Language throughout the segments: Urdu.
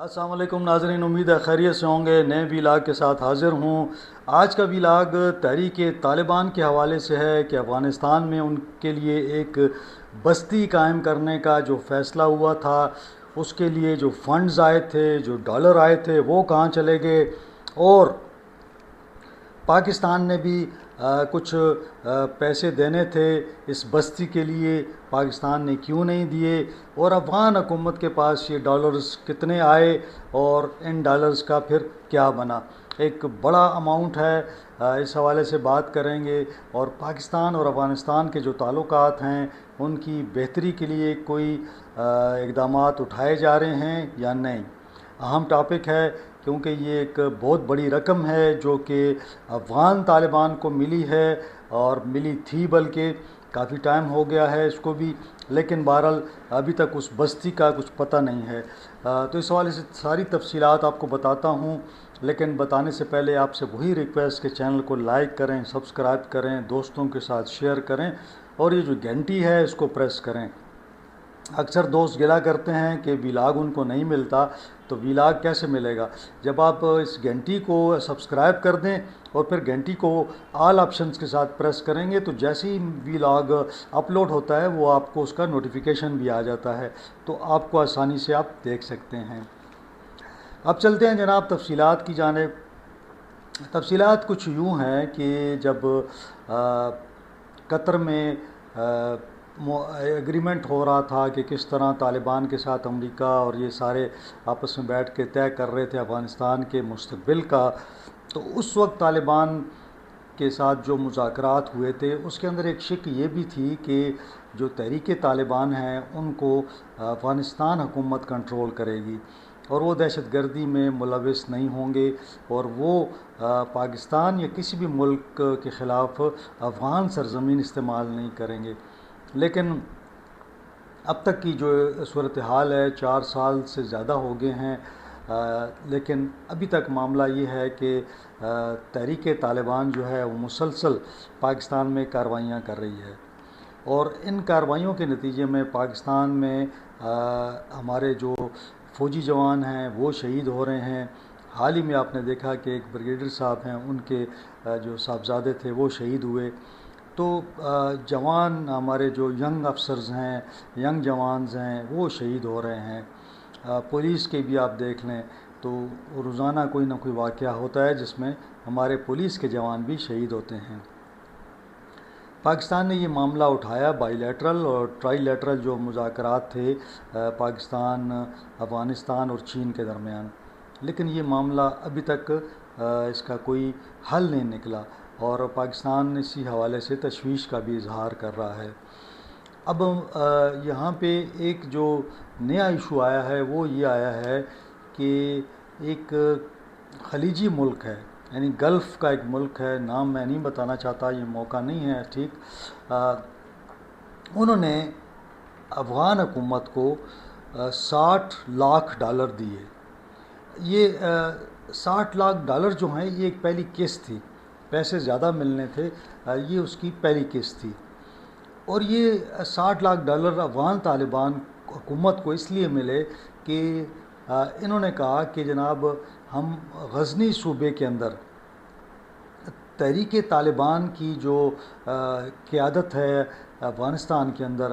السلام علیکم ناظرین، امید ہے خیریت سے ہوں گے۔ نئے ویلاگ کے ساتھ حاضر ہوں۔ آج کا ویلاگ تحریک طالبان کے حوالے سے ہے کہ افغانستان میں ان کے لیے ایک بستی قائم کرنے کا جو فیصلہ ہوا تھا، اس کے لیے جو فنڈز آئے تھے، جو ڈالر آئے تھے، وہ کہاں چلے گئے، اور پاکستان نے بھی کچھ پیسے دینے تھے اس بستی کے لیے، پاکستان نے کیوں نہیں دیے، اور افغان حکومت کے پاس یہ ڈالرز کتنے آئے اور ان ڈالرز کا پھر کیا بنا۔ ایک بڑا اماؤنٹ ہے، اس حوالے سے بات کریں گے، اور پاکستان اور افغانستان کے جو تعلقات ہیں ان کی بہتری کے لیے کوئی اقدامات اٹھائے جا رہے ہیں یا نہیں۔ اہم ٹاپک ہے کیونکہ یہ ایک بہت بڑی رقم ہے جو کہ افغان طالبان کو ملی ہے، اور ملی تھی، بلکہ کافی ٹائم ہو گیا ہے اس کو بھی، لیکن بہرحال ابھی تک اس بستی کا کچھ پتہ نہیں ہے۔ تو اس حوالے سے ساری تفصیلات آپ کو بتاتا ہوں، لیکن بتانے سے پہلے آپ سے وہی ریکویسٹ کہ چینل کو لائک کریں، سبسکرائب کریں، دوستوں کے ساتھ شیئر کریں، اور یہ جو گھنٹی ہے اس کو پریس کریں۔ اکثر دوست گلا کرتے ہیں کہ ویلاگ ان کو نہیں ملتا، تو ویلاگ کیسے ملے گا؟ جب آپ اس گھنٹی کو سبسکرائب کر دیں اور پھر گھنٹی کو آل آپشنز کے ساتھ پریس کریں گے، تو جیسے ہی ویلاگ اپلوڈ ہوتا ہے وہ آپ کو اس کا نوٹیفیکیشن بھی آ جاتا ہے، تو آپ کو آسانی سے آپ دیکھ سکتے ہیں۔ اب چلتے ہیں جناب تفصیلات کی جانب۔ تفصیلات کچھ یوں ہیں کہ جب قطر میں ایگریمنٹ ہو رہا تھا کہ کس طرح طالبان کے ساتھ امریکہ اور یہ سارے آپس میں بیٹھ کے طے کر رہے تھے افغانستان کے مستقبل کا، تو اس وقت طالبان کے ساتھ جو مذاکرات ہوئے تھے اس کے اندر ایک شک یہ بھی تھی کہ جو تحریک طالبان ہیں ان کو افغانستان حکومت کنٹرول کرے گی، اور وہ دہشت گردی میں ملوث نہیں ہوں گے، اور وہ پاکستان یا کسی بھی ملک کے خلاف افغان سرزمین استعمال نہیں کریں گے۔ لیکن اب تک کی جو صورتحال ہے، 4 سال سے زیادہ ہو گئے ہیں، لیکن ابھی تک معاملہ یہ ہے کہ تحریک طالبان جو ہے وہ مسلسل پاکستان میں کارروائیاں کر رہی ہے، اور ان کارروائیوں کے نتیجے میں پاکستان میں ہمارے جو فوجی جوان ہیں وہ شہید ہو رہے ہیں۔ حال ہی میں آپ نے دیکھا کہ ایک بریگیڈیئر صاحب ہیں، ان کے جو صاحبزادے تھے وہ شہید ہوئے۔ تو جوان ہمارے جو ینگ افسرز ہیں، ینگ جوانز ہیں، وہ شہید ہو رہے ہیں۔ پولیس کے بھی آپ دیکھ لیں تو روزانہ کوئی نہ کوئی واقعہ ہوتا ہے جس میں ہمارے پولیس کے جوان بھی شہید ہوتے ہیں۔ پاکستان نے یہ معاملہ اٹھایا، بائی لیٹرل اور ٹرائی لیٹرل جو مذاکرات تھے پاکستان، افغانستان اور چین کے درمیان، لیکن یہ معاملہ ابھی تک اس کا کوئی حل نہیں نکلا، اور پاکستان اسی حوالے سے تشویش کا بھی اظہار کر رہا ہے۔ اب یہاں پہ ایک جو نیا ایشو آیا ہے وہ یہ آیا ہے کہ ایک خلیجی ملک ہے، یعنی گلف کا ایک ملک ہے، نام میں نہیں بتانا چاہتا، یہ موقع نہیں ہے ٹھیک، انہوں نے افغان حکومت کو 60 لاکھ ڈالر دیے۔ یہ 60 لاکھ ڈالر جو ہیں یہ ایک پہلی قسط تھی، پیسے زیادہ ملنے تھے، یہ اس کی پہلی قسط تھی، اور یہ 60 لاکھ ڈالر افغان طالبان حکومت کو اس لیے ملے کہ انہوں نے کہا کہ جناب ہم غزنی صوبے کے اندر تحریک طالبان کی جو قیادت ہے افغانستان کے اندر،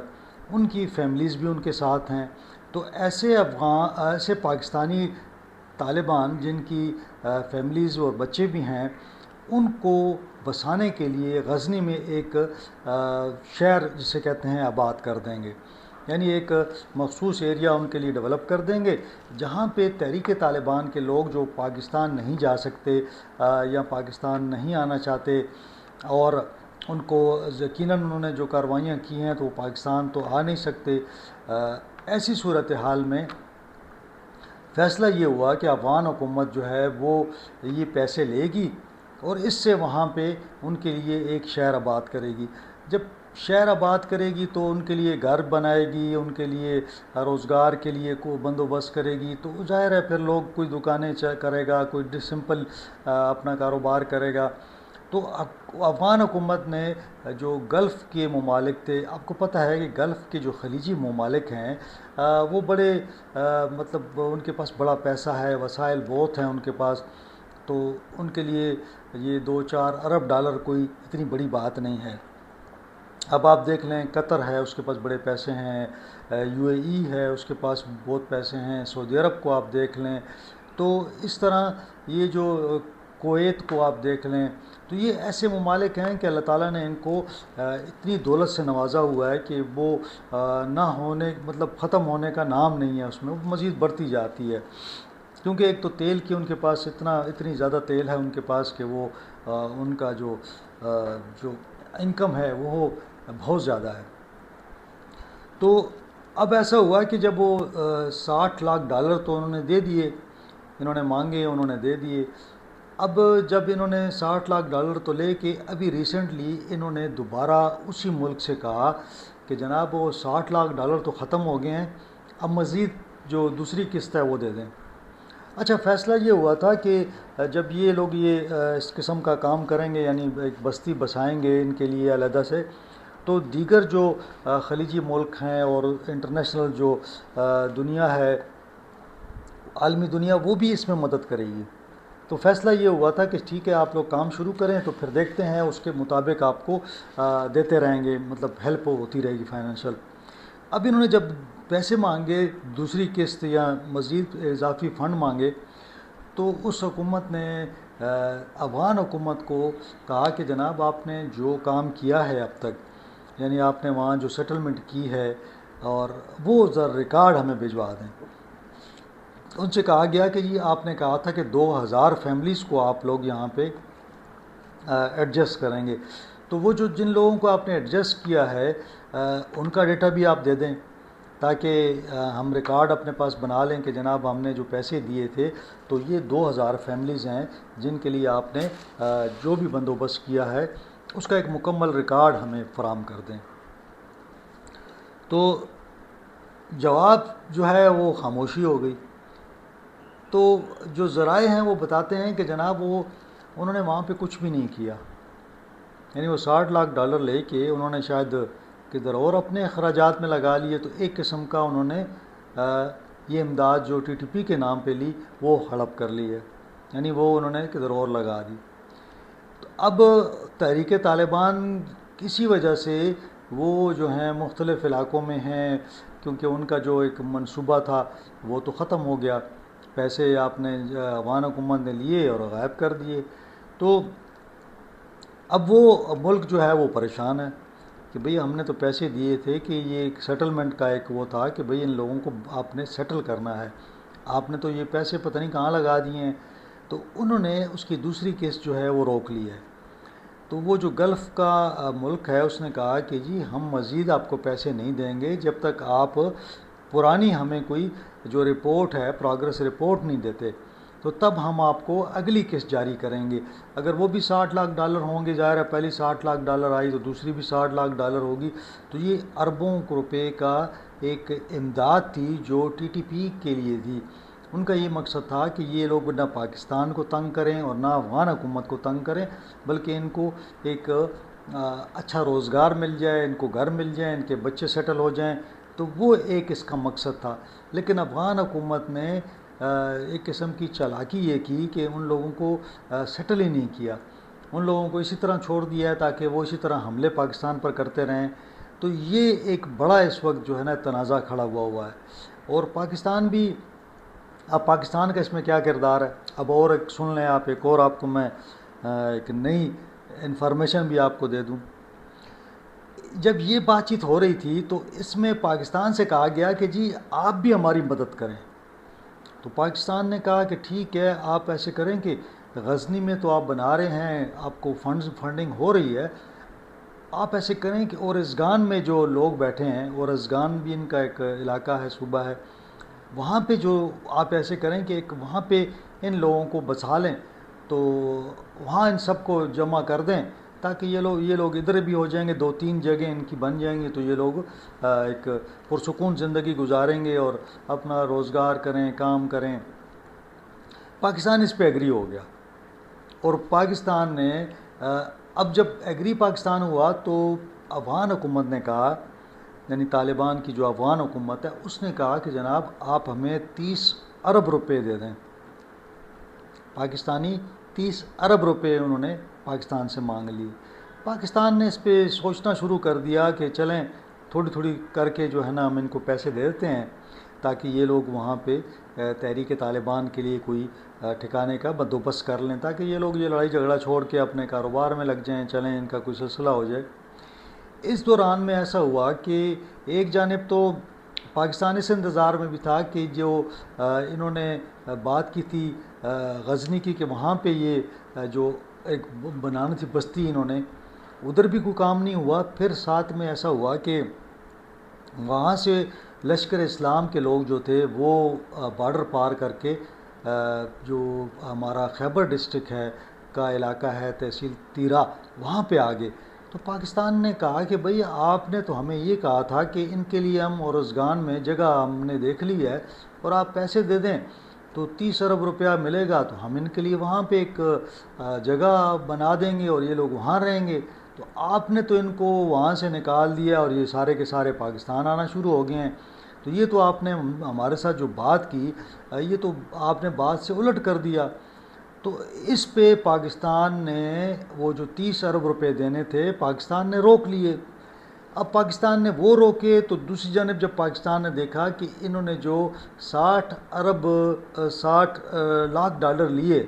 ان کی فیملیز بھی ان کے ساتھ ہیں، تو ایسے پاکستانی طالبان جن کی فیملیز اور بچے بھی ہیں، ان کو بسانے کے لیے غزنی میں ایک شہر جسے کہتے ہیں آباد کر دیں گے، یعنی ایک مخصوص ایریا ان کے لیے ڈیولپ کر دیں گے جہاں پہ تحریک طالبان کے لوگ جو پاکستان نہیں جا سکتے یا پاکستان نہیں آنا چاہتے، اور ان کو یقیناً انہوں نے جو کارروائیاں کی ہیں تو وہ پاکستان تو آ نہیں سکتے، ایسی صورتحال میں فیصلہ یہ ہوا کہ افغان حکومت جو ہے وہ یہ پیسے لے گی اور اس سے وہاں پہ ان کے لیے ایک شہر آباد کرے گی۔ جب شہر آباد کرے گی تو ان کے لیے گھر بنائے گی، ان کے لیے روزگار کے لیے کو بندوبست کرے گی، تو ظاہر ہے پھر لوگ کوئی دکانیں کرے گا، کوئی سمپل اپنا کاروبار کرے گا۔ تو افغان حکومت نے جو گلف کے ممالک تھے، آپ کو پتہ ہے کہ گلف کے جو خلیجی ممالک ہیں وہ بڑے مطلب ان کے پاس بڑا پیسہ ہے، وسائل بہت ہیں ان کے پاس، تو ان کے لیے یہ 2-4 ارب ڈالر کوئی اتنی بڑی بات نہیں ہے۔ اب آپ دیکھ لیں، قطر ہے، اس کے پاس بڑے پیسے ہیں، یو اے ای ہے، اس کے پاس بہت پیسے ہیں، سعودی عرب کو آپ دیکھ لیں، تو اس طرح یہ جو کویت کو آپ دیکھ لیں، تو یہ ایسے ممالک ہیں کہ اللہ تعالیٰ نے ان کو اتنی دولت سے نوازا ہوا ہے کہ وہ نہ ہونے مطلب ختم ہونے کا نام نہیں ہے، اس میں وہ مزید بڑھتی جاتی ہے، کیونکہ ایک تو تیل کی ان کے پاس اتنی زیادہ تیل ہے ان کے پاس کہ وہ ان کا جو انکم ہے وہ بہت زیادہ ہے۔ تو اب ایسا ہوا کہ جب وہ 60 لاکھ ڈالر تو انہوں نے دے دیے، انہوں نے مانگے، انہوں نے دے دیے۔ اب جب انہوں نے 60 لاکھ ڈالر تو لے کے ابھی ریسنٹلی انہوں نے دوبارہ اسی ملک سے کہا کہ جناب وہ 60 لاکھ ڈالر تو ختم ہو گئے ہیں، اب مزید جو دوسری قسط ہے وہ دے دیں۔ اچھا، فیصلہ یہ ہوا تھا کہ جب یہ لوگ اس قسم کا کام کریں گے، یعنی ایک بستی بسائیں گے ان کے لیے علیحدہ سے، تو دیگر جو خلیجی ملک ہیں اور انٹرنیشنل جو دنیا ہے، عالمی دنیا، وہ بھی اس میں مدد کرے گی۔ تو فیصلہ یہ ہوا تھا کہ ٹھیک ہے، آپ لوگ کام شروع کریں، تو پھر دیکھتے ہیں اس کے مطابق آپ کو دیتے رہیں گے، مطلب ہیلپ ہوتی رہے گی فائنینشیل۔ اب انہوں نے جب پیسے مانگے، دوسری قسط یا مزید اضافی فنڈ مانگے، تو اس حکومت نے افغان حکومت کو کہا کہ جناب آپ نے جو کام کیا ہے اب تک، یعنی آپ نے وہاں جو سیٹلمنٹ کی ہے، اور وہ ذرا ریکارڈ ہمیں بھجوا دیں۔ ان سے کہا گیا کہ جی آپ نے کہا تھا کہ 2000 فیملیز کو آپ لوگ یہاں پہ ایڈجسٹ کریں گے، تو وہ جن لوگوں کو آپ نے ایڈجسٹ کیا ہے ان کا ڈیٹا بھی آپ دے دیں، تاکہ ہم ریکارڈ اپنے پاس بنا لیں کہ جناب ہم نے جو پیسے دیے تھے تو یہ 2000 فیملیز ہیں جن کے لیے آپ نے جو بھی بندوبست کیا ہے اس کا ایک مکمل ریکارڈ ہمیں فراہم کر دیں۔ تو جواب جو ہے وہ خاموشی ہو گئی۔ تو جو ذرائع ہیں وہ بتاتے ہیں کہ جناب انہوں نے وہاں پہ کچھ بھی نہیں کیا، یعنی وہ 60 لاکھ ڈالر لے کے انہوں نے شاید کدھر اور اپنے اخراجات میں لگا لیے، تو ایک قسم کا انہوں نے یہ امداد جو ٹی ٹی پی کے نام پہ لی وہ ہڑپ کر لی ہے، یعنی وہ انہوں نے کدھر اور لگا دی۔ تو اب تحریک طالبان کسی وجہ سے وہ جو ہیں مختلف علاقوں میں ہیں، کیونکہ ان کا جو ایک منصوبہ تھا وہ تو ختم ہو گیا، پیسے آپ نے افغان حکومت نے لیے اور غائب کر دیے، تو اب وہ ملک جو ہے وہ پریشان ہے کہ بھئی ہم نے تو پیسے دیے تھے کہ یہ ایک سیٹلمنٹ کا ایک وہ تھا کہ بھئی ان لوگوں کو آپ نے سیٹل کرنا ہے، آپ نے تو یہ پیسے پتہ نہیں کہاں لگا دیے ہیں۔ تو انہوں نے اس کی دوسری قسط جو ہے وہ روک لی ہے۔ تو وہ جو گلف کا ملک ہے اس نے کہا کہ جی ہم مزید آپ کو پیسے نہیں دیں گے جب تک آپ پرانی ہمیں کوئی جو رپورٹ ہے، پروگریس رپورٹ نہیں دیتے، تو تب ہم آپ کو اگلی قسط جاری کریں گے۔ اگر وہ بھی 60 لاکھ ڈالر ہوں گے، ظاہر ہے پہلی 60 لاکھ ڈالر آئی تو دوسری بھی 60 لاکھ ڈالر ہوگی، تو یہ اربوں روپے کا ایک امداد تھی جو ٹی ٹی پی کے لیے تھی۔ ان کا یہ مقصد تھا کہ یہ لوگ نہ پاکستان کو تنگ کریں اور نہ افغان حکومت کو تنگ کریں، بلکہ ان کو ایک اچھا روزگار مل جائے، ان کو گھر مل جائیں، ان کے بچے سیٹل ہو جائیں، تو وہ ایک اس کا مقصد تھا۔ لیکن افغان حکومت نے ایک قسم کی چالاکی یہ کی کہ ان لوگوں کو سیٹل ہی نہیں کیا، ان لوگوں کو اسی طرح چھوڑ دیا ہے تاکہ وہ اسی طرح حملے پاکستان پر کرتے رہیں۔ تو یہ ایک بڑا اس وقت جو ہے نا تنازع کھڑا ہوا ہے، اور پاکستان بھی، اب پاکستان کا اس میں کیا کردار ہے، اب اور ایک سن لیں آپ، ایک اور آپ کو میں ایک نئی انفارمیشن بھی آپ کو دے دوں۔ جب یہ بات چیت ہو رہی تھی تو اس میں پاکستان سے کہا گیا کہ جی آپ بھی ہماری مدد کریں، تو پاکستان نے کہا کہ ٹھیک ہے، آپ ایسے کریں کہ غزنی میں تو آپ بنا رہے ہیں، آپ کو فنڈنگ ہو رہی ہے، آپ ایسے کریں کہ اورزگان میں جو لوگ بیٹھے ہیں، اورزگان بھی ان کا ایک علاقہ ہے، صوبہ ہے، وہاں پہ جو آپ ایسے کریں کہ ایک وہاں پہ ان لوگوں کو بسا لیں، تو وہاں ان سب کو جمع کر دیں تاکہ یہ لوگ ادھر بھی ہو جائیں گے، 2-3 جگہیں ان کی بن جائیں گی، تو یہ لوگ ایک پرسکون زندگی گزاریں گے اور اپنا روزگار کریں، کام کریں۔ پاکستان اس پہ ایگری ہو گیا، اور پاکستان نے اب جب ایگری پاکستان ہوا تو افغان حکومت نے کہا، یعنی طالبان کی جو افغان حکومت ہے اس نے کہا کہ جناب آپ ہمیں 30 ارب روپے دے دیں، پاکستانی 30 ارب روپے انہوں نے پاکستان سے مانگ لی۔ پاکستان نے اس پہ سوچنا شروع کر دیا کہ چلیں تھوڑی تھوڑی کر کے جو ہے نا ہم ان کو پیسے دے دیتے ہیں تاکہ یہ لوگ وہاں پہ تحریک طالبان کے لیے کوئی ٹھکانے کا بندوبست کر لیں، تاکہ یہ لوگ یہ لڑائی جھگڑا چھوڑ کے اپنے کاروبار میں لگ جائیں، چلیں ان کا کوئی سلسلہ ہو جائے۔ اس دوران میں ایسا ہوا کہ ایک جانب تو پاکستان اس انتظار میں بھی تھا کہ جو انہوں نے بات کی تھی غزنی کی کہ وہاں پہ یہ جو ایک بنانی تھی بستی انہوں نے، ادھر بھی کوئی کام نہیں ہوا۔ پھر ساتھ میں ایسا ہوا کہ وہاں سے لشکر اسلام کے لوگ جو تھے وہ بارڈر پار کر کے جو ہمارا خیبر ڈسٹرکٹ ہے کا علاقہ ہے تحصیل تیرا، وہاں پہ آ گئے۔ تو پاکستان نے کہا کہ بھئی آپ نے تو ہمیں یہ کہا تھا کہ ان کے لیے ہم اورزگان میں جگہ ہم نے دیکھ لی ہے اور آپ پیسے دے دیں تو 30 ارب روپیہ ملے گا تو ہم ان کے لیے وہاں پہ ایک جگہ بنا دیں گے اور یہ لوگ وہاں رہیں گے۔ تو آپ نے تو ان کو وہاں سے نکال دیا اور یہ سارے کے سارے پاکستان آنا شروع ہو گئے ہیں۔ تو یہ تو آپ نے ہمارے ساتھ جو بات کی یہ تو آپ نے بات سے الٹ کر دیا۔ تو اس پہ پاکستان نے وہ جو 30 ارب روپے دینے تھے پاکستان نے روک لیے۔ اب پاکستان نے وہ روکے تو دوسری جانب جب پاکستان نے دیکھا کہ انہوں نے جو 60 لاکھ ڈالر لیے،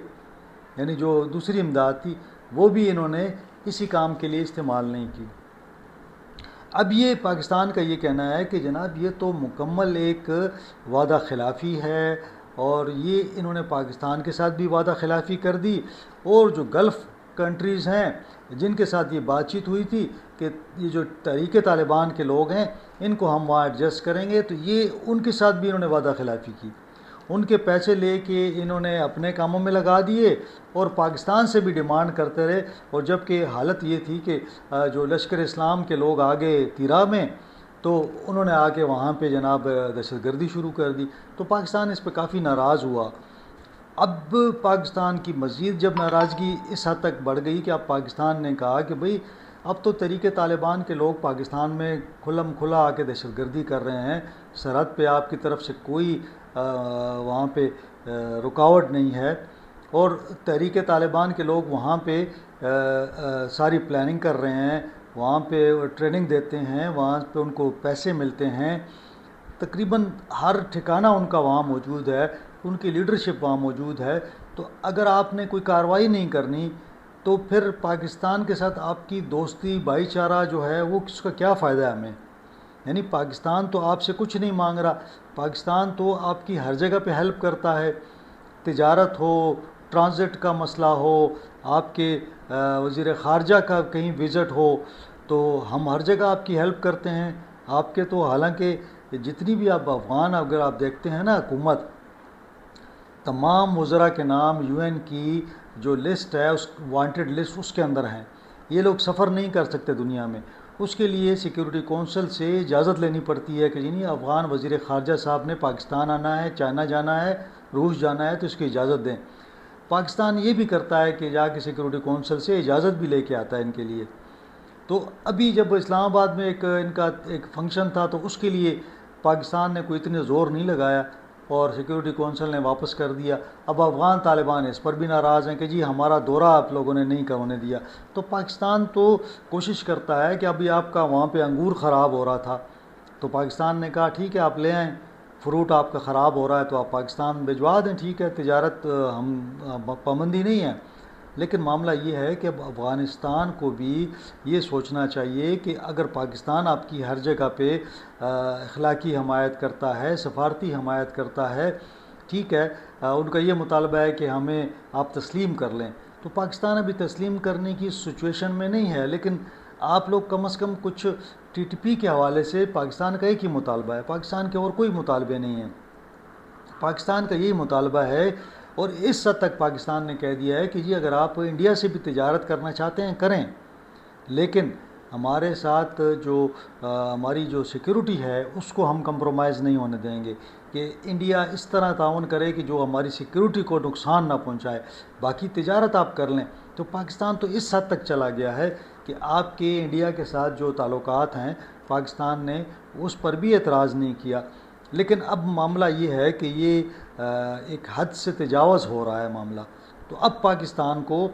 یعنی جو دوسری امداد تھی وہ بھی انہوں نے اسی کام کے لیے استعمال نہیں کی۔ اب یہ پاکستان کا یہ کہنا ہے کہ جناب یہ تو مکمل ایک وعدہ خلافی ہے، اور یہ انہوں نے پاکستان کے ساتھ بھی وعدہ خلافی کر دی، اور جو گلف کنٹریز ہیں جن کے ساتھ یہ بات چیت ہوئی تھی کہ یہ جو تحریک طالبان کے لوگ ہیں ان کو ہم وہاں ایڈجسٹ کریں گے، تو یہ ان کے ساتھ بھی انہوں نے وعدہ خلافی کی۔ ان کے پیسے لے کے انہوں نے اپنے کاموں میں لگا دیے اور پاکستان سے بھی ڈیمانڈ کرتے رہے، اور جب کہ حالت یہ تھی کہ جو لشکر اسلام کے لوگ آگے تیرا میں تو انہوں نے آ کے وہاں پہ جناب دہشت گردی شروع کر دی۔ تو پاکستان اس پہ کافی ناراض ہوا۔ اب پاکستان کی مزید جب ناراضگی اس حد تک بڑھ گئی کہ اب پاکستان نے کہا کہ بھئی اب تو تحریک طالبان کے لوگ پاکستان میں کھلم کھلا آ کے دہشت گردی کر رہے ہیں، سرحد پہ آپ کی طرف سے کوئی وہاں پہ رکاوٹ نہیں ہے، اور تحریک طالبان کے لوگ وہاں پہ ساری پلاننگ کر رہے ہیں، وہاں پہ ٹریننگ دیتے ہیں، وہاں پہ ان کو پیسے ملتے ہیں، تقریباً ہر ٹھکانہ ان کا وہاں موجود ہے، ان کی لیڈرشپ وہاں موجود ہے۔ تو اگر آپ نے کوئی کارروائی نہیں کرنی تو پھر پاکستان کے ساتھ آپ کی دوستی بھائی چارہ جو ہے وہ اس کا کیا فائدہ ہے ہمیں؟ یعنی پاکستان تو آپ سے کچھ نہیں مانگ رہا، پاکستان تو آپ کی ہر جگہ پہ ہیلپ کرتا ہے، تجارت ہو، ٹرانزٹ کا مسئلہ ہو، آپ کے وزیر خارجہ کا کہیں وزٹ ہو، تو ہم ہر جگہ آپ کی ہیلپ کرتے ہیں۔ آپ کے تو حالانکہ جتنی بھی آپ افغان اگر آپ دیکھتے ہیں نا حکومت، تمام وزراء کے نام یو این کی جو لسٹ ہے اس وانٹڈ لسٹ اس کے اندر ہیں۔ یہ لوگ سفر نہیں کر سکتے دنیا میں، اس کے لیے سیکیورٹی کونسل سے اجازت لینی پڑتی ہے کہ جنہیں افغان وزیر خارجہ صاحب نے پاکستان آنا ہے، چائنا جانا ہے، روس جانا ہے تو اس کی اجازت دیں۔ پاکستان یہ بھی کرتا ہے کہ جا کے سیکیورٹی کونسل سے اجازت بھی لے کے آتا ہے ان کے لیے۔ تو ابھی جب اسلام آباد میں ان کا ایک فنکشن تھا تو اس کے لیے پاکستان نے کوئی اتنے زور نہیں لگایا اور سیکیورٹی کونسل نے واپس کر دیا۔ اب افغان طالبان اس پر بھی ناراض ہیں کہ جی ہمارا دورہ آپ لوگوں نے نہیں ہونے دیا۔ تو پاکستان تو کوشش کرتا ہے کہ ابھی آپ کا وہاں پہ انگور خراب ہو رہا تھا تو پاکستان نے کہا ٹھیک ہے آپ لے آئیں، فروٹ آپ کا خراب ہو رہا ہے تو آپ پاکستان بھجوا دیں، ٹھیک ہے، تجارت ہم پابندی نہیں ہے۔ لیکن معاملہ یہ ہے کہ اب افغانستان کو بھی یہ سوچنا چاہیے کہ اگر پاکستان آپ کی ہر جگہ پہ اخلاقی حمایت کرتا ہے، سفارتی حمایت کرتا ہے، ٹھیک ہے، ان کا یہ مطالبہ ہے کہ ہمیں آپ تسلیم کر لیں، تو پاکستان ابھی تسلیم کرنے کی سچویشن میں نہیں ہے۔ لیکن آپ لوگ کم از کم کچھ ٹی ٹی پی کے حوالے سے پاکستان کا ایک ہی مطالبہ ہے، پاکستان کے اور کوئی مطالبے نہیں ہیں، پاکستان کا یہی مطالبہ ہے۔ اور اس حد تک پاکستان نے کہہ دیا ہے کہ جی اگر آپ انڈیا سے بھی تجارت کرنا چاہتے ہیں کریں، لیکن ہمارے ساتھ جو ہماری جو سیکیورٹی ہے اس کو ہم کمپرومائز نہیں ہونے دیں گے، کہ انڈیا اس طرح تعاون کرے کہ جو ہماری سیکیورٹی کو نقصان نہ پہنچائے، باقی تجارت آپ کر لیں تو پاکستان تو اس حد تک چلا گیا ہے کہ آپ کے انڈیا کے ساتھ جو تعلقات ہیں پاکستان نے اس پر بھی اعتراض نہیں کیا، لیکن اب معاملہ یہ ہے کہ یہ ایک حد سے تجاوز ہو رہا ہے معاملہ، تو اب پاکستان کو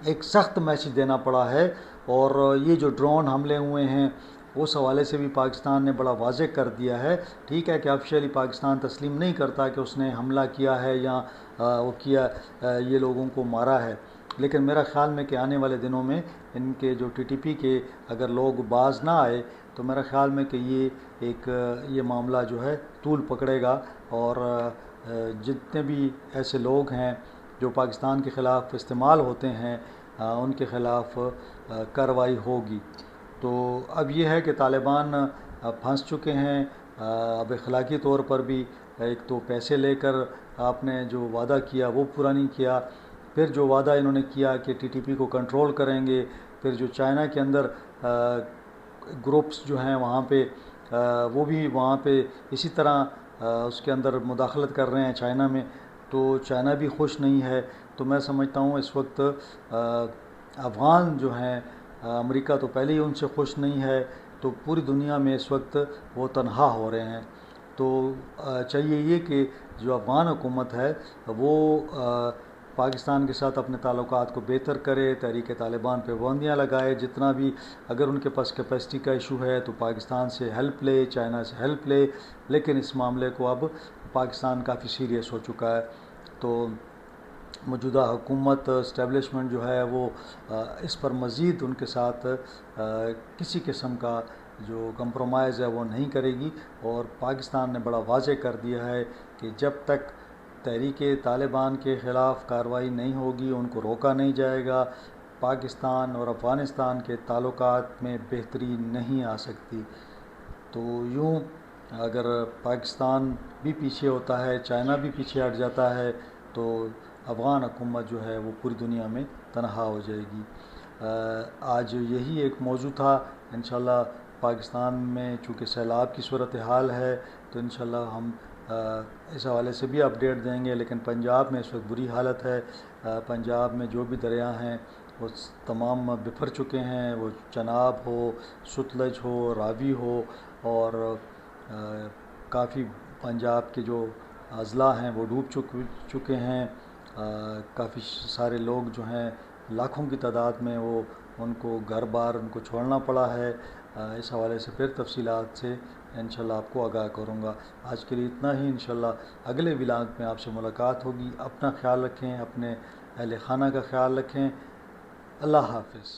ایک سخت میسج دینا پڑا ہے، اور یہ جو ڈرون حملے ہوئے ہیں اس حوالے سے بھی پاکستان نے بڑا واضح کر دیا ہے۔ ٹھیک ہے کہ آفیشیلی پاکستان تسلیم نہیں کرتا کہ اس نے حملہ کیا ہے یا وہ کیا یہ لوگوں کو مارا ہے، لیکن میرا خیال میں کہ آنے والے دنوں میں ان کے جو ٹی ٹی پی کے اگر لوگ باز نہ آئے تو میرا خیال میں کہ یہ معاملہ جو ہے طول پکڑے گا، اور جتنے بھی ایسے لوگ ہیں جو پاکستان کے خلاف استعمال ہوتے ہیں ان کے خلاف کارروائی ہوگی۔ تو اب یہ ہے کہ طالبان پھنس چکے ہیں، اب اخلاقی طور پر بھی، ایک تو پیسے لے کر آپ نے جو وعدہ کیا وہ پورا نہیں کیا، پھر جو وعدہ انہوں نے کیا کہ ٹی ٹی پی کو کنٹرول کریں گے، پھر جو چائنا کے اندر گروپس جو ہیں وہاں پہ وہ بھی وہاں پہ اسی طرح اس کے اندر مداخلت کر رہے ہیں چائنا میں، تو چائنا بھی خوش نہیں ہے۔ تو میں سمجھتا ہوں اس وقت افغان جو ہیں امریکہ تو پہلے ہی ان سے خوش نہیں ہے، تو پوری دنیا میں اس وقت وہ تنہا ہو رہے ہیں۔ تو چاہیے یہ کہ جو افغان حکومت ہے وہ پاکستان کے ساتھ اپنے تعلقات کو بہتر کرے، تحریک طالبان پہ پابندیاں لگائے، جتنا بھی اگر ان کے پاس کیپیسٹی کا ایشو ہے تو پاکستان سے ہیلپ لے، چائنا سے ہیلپ لے، لیکن اس معاملے کو اب پاکستان کافی سیریس ہو چکا ہے۔ تو موجودہ حکومت اسٹیبلشمنٹ جو ہے وہ اس پر مزید ان کے ساتھ کسی قسم کا جو کمپرومائز ہے وہ نہیں کرے گی، اور پاکستان نے بڑا واضح کر دیا ہے کہ جب تک تحریک طالبان کے خلاف کارروائی نہیں ہوگی، ان کو روکا نہیں جائے گا، پاکستان اور افغانستان کے تعلقات میں بہتری نہیں آ سکتی۔ تو یوں اگر پاکستان بھی پیچھے ہوتا ہے، چائنا بھی پیچھے ہٹ جاتا ہے، تو افغان حکومت جو ہے وہ پوری دنیا میں تنہا ہو جائے گی۔ آج یہی ایک موضوع تھا۔ انشاءاللہ پاکستان میں چونکہ سیلاب کی صورتحال ہے تو انشاءاللہ ہم اس حوالے سے بھی اپڈیٹ دیں گے، لیکن پنجاب میں اس وقت بری حالت ہے۔ پنجاب میں جو بھی دریا ہیں وہ تمام بفر چکے ہیں، وہ چناب ہو، ستلج ہو، راوی ہو، اور کافی پنجاب کے جو اضلاع ہیں وہ ڈوب چکے ہیں۔ کافی سارے لوگ جو ہیں لاکھوں کی تعداد میں وہ ان کو گھر بار ان کو چھوڑنا پڑا ہے۔ اس حوالے سے پھر تفصیلات سے انشاءاللہ آپ کو آگاہ کروں گا۔ آج کے لیے اتنا ہی، انشاءاللہ اگلے ولاگ میں آپ سے ملاقات ہوگی۔ اپنا خیال رکھیں، اپنے اہل خانہ کا خیال رکھیں۔ اللہ حافظ۔